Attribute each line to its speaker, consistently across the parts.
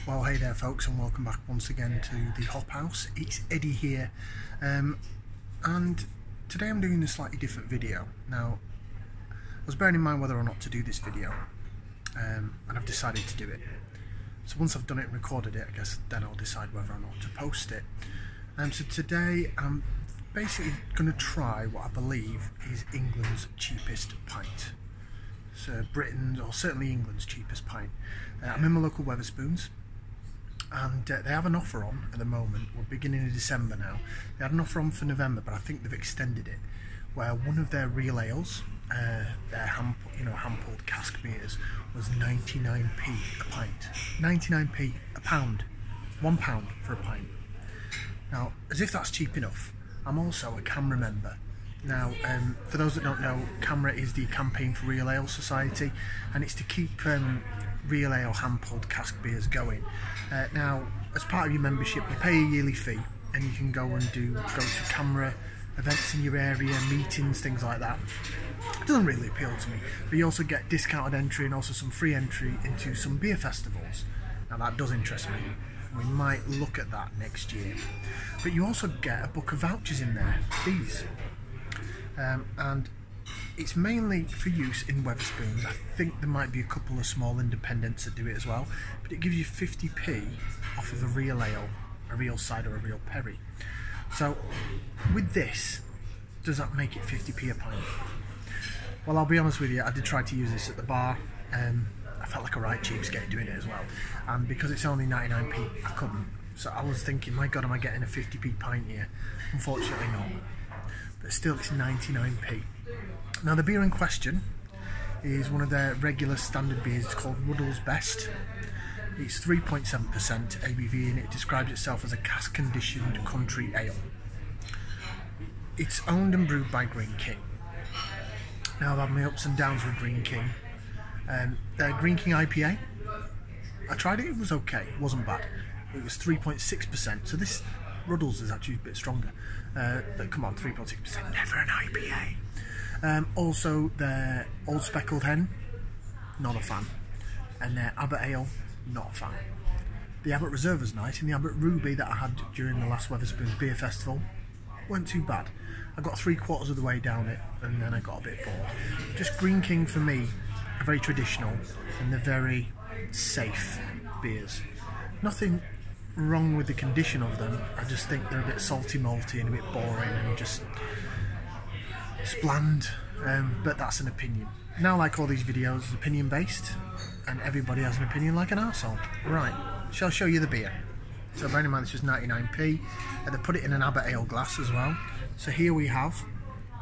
Speaker 1: Well, hey there folks, and welcome back once again to the Hop House. It's Eddie here, and today I'm doing a slightly different video. Now, I was bearing in mind whether or not to do this video, and I've decided to do it. So once I've done it and recorded it, I guess then I'll decide whether or not to post it. So today I'm basically going to try what I believe is England's cheapest pint. So Britain's, or certainly England's cheapest pint. I'm in my local Wetherspoons, and they have an offer on at the moment. We're beginning of December now. They had an offer on for November, but I think they've extended it, where one of their real ales, their hand-pulled cask beers, was 99p a pint. 99p a pound. £1 for a pint. Now, as if that's cheap enough, I'm also a CAMRA member. Now, for those that don't know, CAMRA is the Campaign for Real Ale Society, and it's to keep real ale hand-pulled cask beers going. Now, as part of your membership, you pay a yearly fee, and you can go to CAMRA events in your area, meetings, things like that. It doesn't really appeal to me, but you also get discounted entry and also some free entry into some beer festivals. Now, that does interest me. We might look at that next year. But you also get a book of vouchers in there, these. And it's mainly for use in Wetherspoons. I think there might be a couple of small independents that do it as well, but it gives you 50p off of a real ale, a real cider, a real perry. So with this, does that make it 50p a pint? Well, I'll be honest with you, I did try to use this at the bar. I felt like a right cheapskate doing it as well, and because it's only 99p, I couldn't. So I was thinking, my god, am I getting a 50p pint here? Unfortunately not, but still it's 99p. Now, the beer in question is one of their regular standard beers. It's called Ruddles Best. It's 3.7% ABV, and it describes itself as a cask conditioned country ale. It's owned and brewed by Greene King. Now, I've had my ups and downs with Greene King. Their Greene King IPA, I tried it, it was okay, it wasn't bad. It was 3.6%, so this Ruddles is actually a bit stronger. But come on, 3.6%, never an IPA. Also, their Old Speckled Hen, not a fan. And their Abbott Ale, not a fan. The Abbott Reserve was nice, and the Abbott Ruby that I had during the last Wetherspoons Beer Festival weren't too bad. I got 3/4 of the way down it, and then I got a bit bored. Just Greene King for me are very traditional, and they're very safe beers. Nothing wrong with the condition of them, I just think they're a bit salty malty and a bit boring and just bland, but that's an opinion. Now, like all these videos, it's opinion based, and everybody has an opinion like an arsehole. Right, shall show you the beer. So bearing in mind this was 99p, and they put it in an Abbott Ale glass as well. So here we have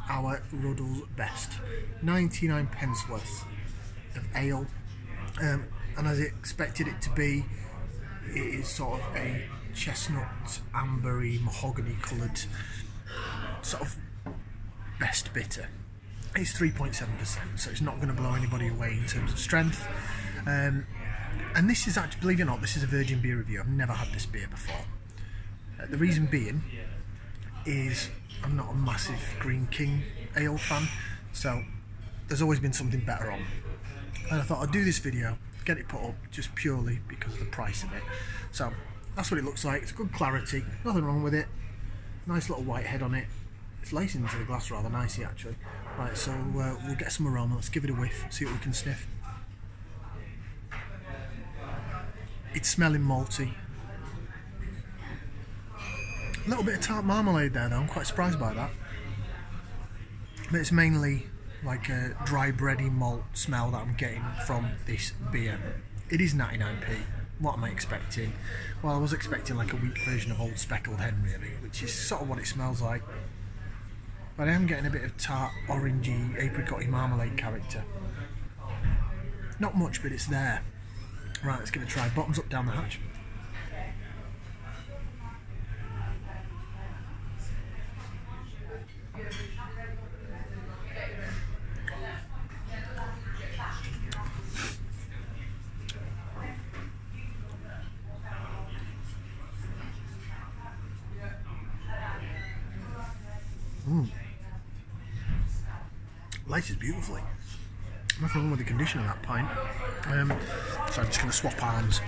Speaker 1: our Ruddles Best, 99 pence worth of ale, and as I expected it to be, it is sort of a chestnut, ambery, mahogany coloured sort of best bitter. It's 3.7%, so it's not going to blow anybody away in terms of strength. And this is actually, believe it or not, this is a virgin beer review. I've never had this beer before. The reason being is I'm not a massive Greene King ale fan, so there's always been something better on. And I thought I'd do this video, get it put up just purely because of the price of it. So that's what it looks like. It's good clarity, nothing wrong with it. Nice little white head on it. It's lacing into the glass rather nicely actually. Right, so we'll get some aroma. Let's give it a whiff, see what we can sniff. It's smelling malty. A little bit of tart marmalade there though, I'm quite surprised by that. But it's mainly like a dry bready malt smell that I'm getting from this beer. It is 99p. What am I expecting? Well, I was expecting like a weak version of Old Speckled Hen really, which is sort of what it smells like. But I am getting a bit of tart, orangey, apricot-y marmalade character. Not much, but it's there. Right, let's give it a try. Bottoms up down the hatch. Laces beautifully. Nothing wrong with the condition of that pint. So I'm just going to swap arms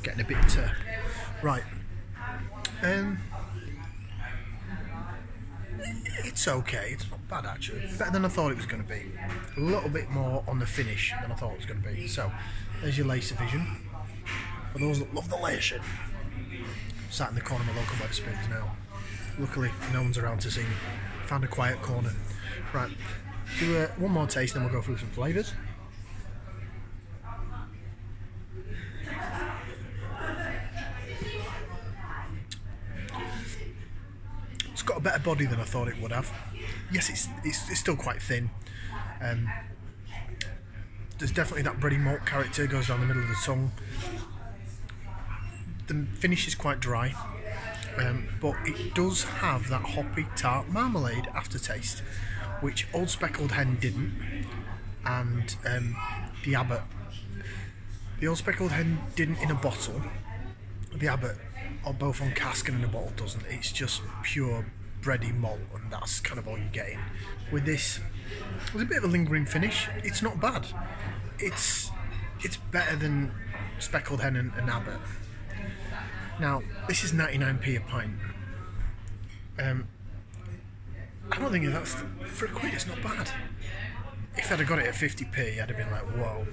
Speaker 1: getting a bit terp. Right. It's okay. It's not bad actually. Better than I thought it was going to be. A little bit more on the finish than I thought it was going to be. So, there's your lacer vision. For those that love the lacer. Sat in the corner of my local Wetherspoons now. Luckily, no one's around to see me. Found a quiet corner. Right. Do one more taste, then we'll go through some flavours. It's got a better body than I thought it would have. Yes, it's still quite thin. There's definitely that bready malt character goes down the middle of the tongue. The finish is quite dry, but it does have that hoppy tart marmalade aftertaste, which Old Speckled Hen didn't, and the Abbott. The Old Speckled Hen didn't in a bottle. The Abbott, or both on cask and in a bottle, doesn't. It's just pure bready malt, and that's kind of all you're getting. With this, there's a bit of a lingering finish. It's not bad. It's better than Speckled Hen and Abbott. Now, this is 99p a pint. I don't think that's for £1. It's not bad. If I'd have got it at 50p, I'd have been like, whoa.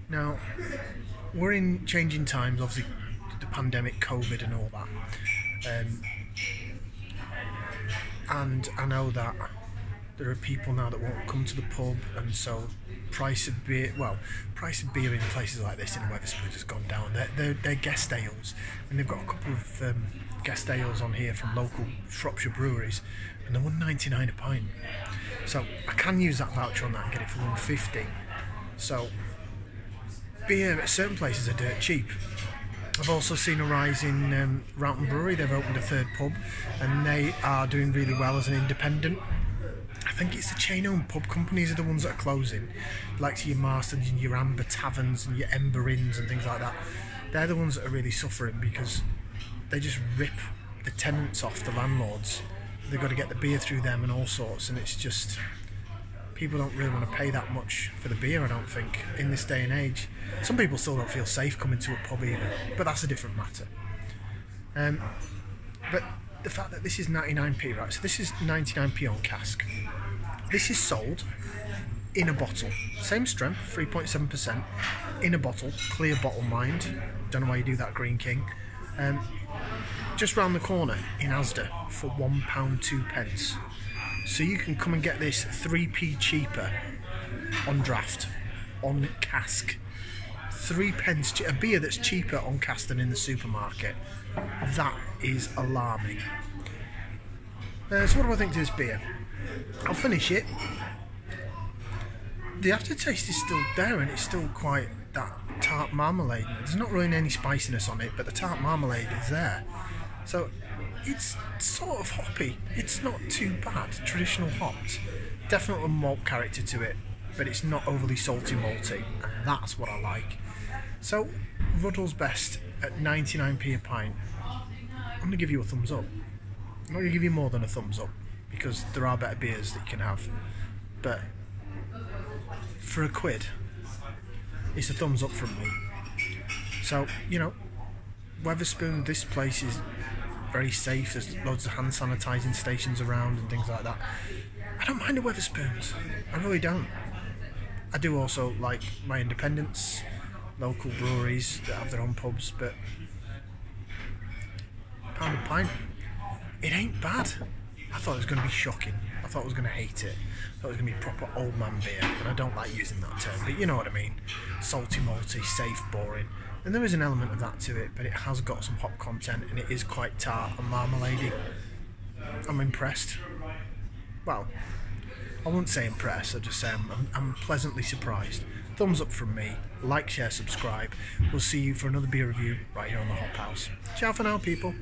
Speaker 1: Now, we're in changing times, obviously the pandemic, COVID and all that. And I know that there are people now that won't come to the pub, and so price of beer in places like this in Wetherspoons has gone down. They're guest ales, and they've got a couple of guest ales on here from local Shropshire breweries, and they're £1.99 a pint. So I can use that voucher on that and get it for £1.50. So beer at certain places are dirt cheap. I've also seen a rise in Roughton Brewery. They've opened a third pub, and they are doing really well as an independent. I think it's the chain-owned pub companies are the ones that are closing, like your Marstons and your Amber Taverns and your Ember Inns and things like that. They're the ones that are really suffering because they just rip the tenants off the landlords. They've got to get the beer through them and all sorts, and it's just, people don't really want to pay that much for the beer, I don't think, in this day and age. Some people still don't feel safe coming to a pub either, but that's a different matter. But the fact that this is 99p, right, so this is 99p on cask. This is sold in a bottle, same strength, 3.7%, in a bottle, clear bottle mind, don't know why you do that, Greene King, just round the corner in Asda for £1.02. So you can come and get this 3p cheaper on draft, on cask. 3p, a beer that's cheaper on cask than in the supermarket. That is alarming. So what do I think to this beer? I'll finish it. The aftertaste is still there, and it's still quite that tart marmalade. There's not really any spiciness on it, but the tart marmalade is there. So it's sort of hoppy. It's not too bad. Traditional hops. Definitely a malt character to it, but it's not overly salty malty, and that's what I like. So Ruddles best at 99p a pint. I'm going to give you a thumbs up. I'm not going to give you more than a thumbs up, because there are better beers that you can have, but for £1, it's a thumbs up from me. So, you know, Wetherspoons, this place is very safe. There's loads of hand sanitising stations around and things like that. I don't mind the Wetherspoons, I really don't. I do also like my independents, local breweries that have their own pubs, but £1 a pint, it ain't bad. I thought it was going to be shocking. I thought I was going to hate it. I thought it was going to be proper old man beer, and I don't like using that term, but you know what I mean. Salty, malty, safe, boring. And there is an element of that to it, but it has got some hop content, and it is quite tart and marmalady. I'm impressed. Well, I wouldn't say impressed, I'd just say I'm pleasantly surprised. Thumbs up from me. Like, share, subscribe. We'll see you for another beer review right here on the Hop House. Ciao for now, people.